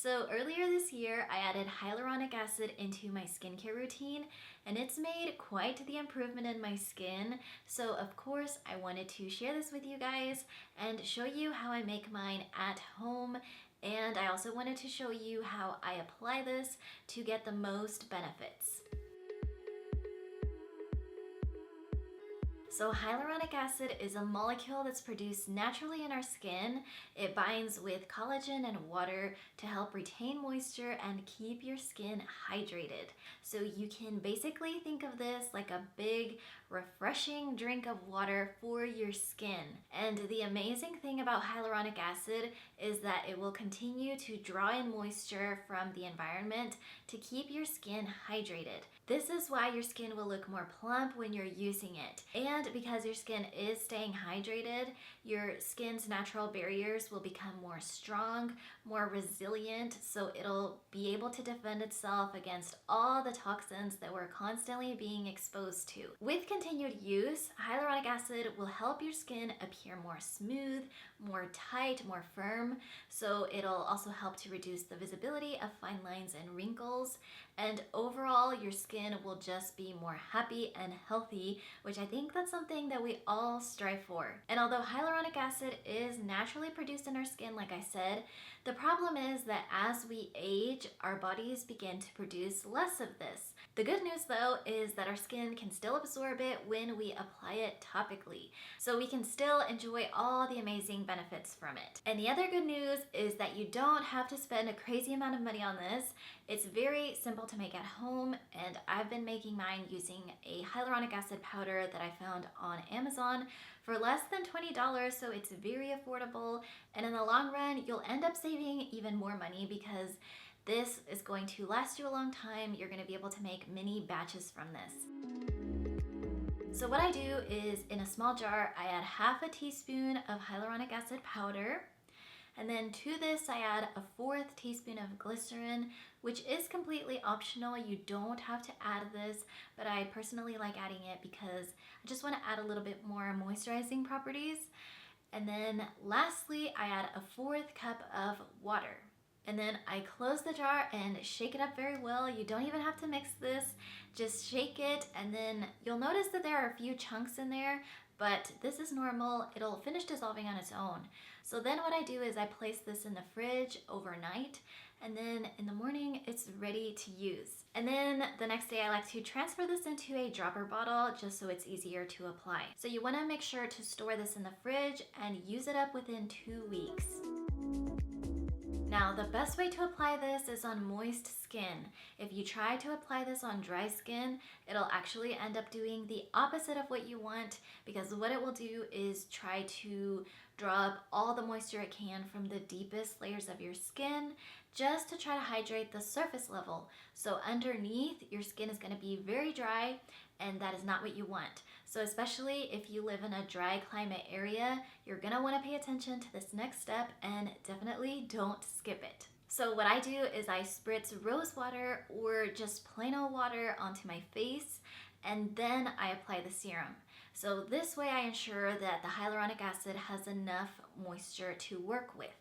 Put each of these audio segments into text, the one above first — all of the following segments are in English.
So earlier this year, I added hyaluronic acid into my skincare routine, and it's made quite the improvement in my skin. So of course, I wanted to share this with you guys and show you how I make mine at home. And I also wanted to show you how I apply this to get the most benefits. So hyaluronic acid is a molecule that's produced naturally in our skin. It binds with collagen and water to help retain moisture and keep your skin hydrated. So you can basically think of this like a big, refreshing drink of water for your skin. And the amazing thing about hyaluronic acid is that it will continue to draw in moisture from the environment to keep your skin hydrated. This is why your skin will look more plump when you're using it. And because your skin is staying hydrated, your skin's natural barriers will become more strong, more resilient, so it'll be able to defend itself against all the toxins that we're constantly being exposed to. With continued use, hyaluronic acid will help your skin appear more smooth, more tight, more firm, so it'll also help to reduce the visibility of fine lines and wrinkles, and overall your skin will just be more happy and healthy, which I think that's something that we all strive for. And although hyaluronic acid is naturally produced in our skin, like I said, the problem is that as we age, our bodies begin to produce less of this. The good news though is that our skin can still absorb it when we apply it topically, so we can still enjoy all the amazing benefits from it. And the other good news is that you don't have to spend a crazy amount of money on this. It's very simple to make at home, and I've been making mine using a hyaluronic acid powder that I found on Amazon for less than $20, so it's very affordable, and in the long run you'll end up saving even more money because this is going to last you a long time. You're going to be able to make many batches from this. So what I do is, in a small jar, I add half a teaspoon of hyaluronic acid powder. And then to this, I add a 1/4 teaspoon of glycerin, which is completely optional. You don't have to add this, but I personally like adding it because I just want to add a little bit more moisturizing properties. And then lastly, I add a 1/4 cup of water. And then I close the jar and shake it up very well. You don't even have to mix this, just shake it, and then you'll notice that there are a few chunks in there, but this is normal. It'll finish dissolving on its own. So then what I do is I place this in the fridge overnight, and then in the morning it's ready to use. And then the next day I like to transfer this into a dropper bottle just so it's easier to apply. So you want to make sure to store this in the fridge and use it up within 2 weeks. Now, the best way to apply this is on moist skin. If you try to apply this on dry skin, it'll actually end up doing the opposite of what you want, because what it will do is try to draw up all the moisture it can from the deepest layers of your skin just to try to hydrate the surface level. So underneath, your skin is going to be very dry, and that is not what you want. So especially if you live in a dry climate area, you're going to want to pay attention to this next step and definitely don't skip it. So what I do is I spritz rose water or just plain old water onto my face, and then I apply the serum. So this way I ensure that the hyaluronic acid has enough moisture to work with.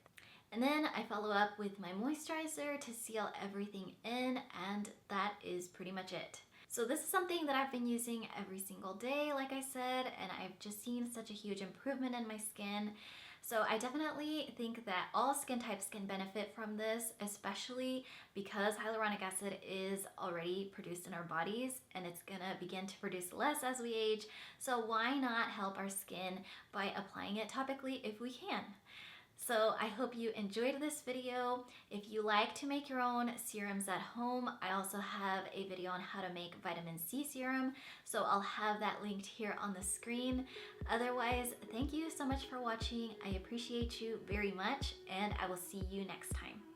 And then I follow up with my moisturizer to seal everything in, and that is pretty much it. So this is something that I've been using every single day, like I said, and I've just seen such a huge improvement in my skin. So I definitely think that all skin types can benefit from this, especially because hyaluronic acid is already produced in our bodies and it's gonna begin to produce less as we age. So why not help our skin by applying it topically if we can? So I hope you enjoyed this video. If you like to make your own serums at home, I also have a video on how to make vitamin C serum, so I'll have that linked here on the screen. Otherwise, thank you so much for watching. I appreciate you very much, and I will see you next time.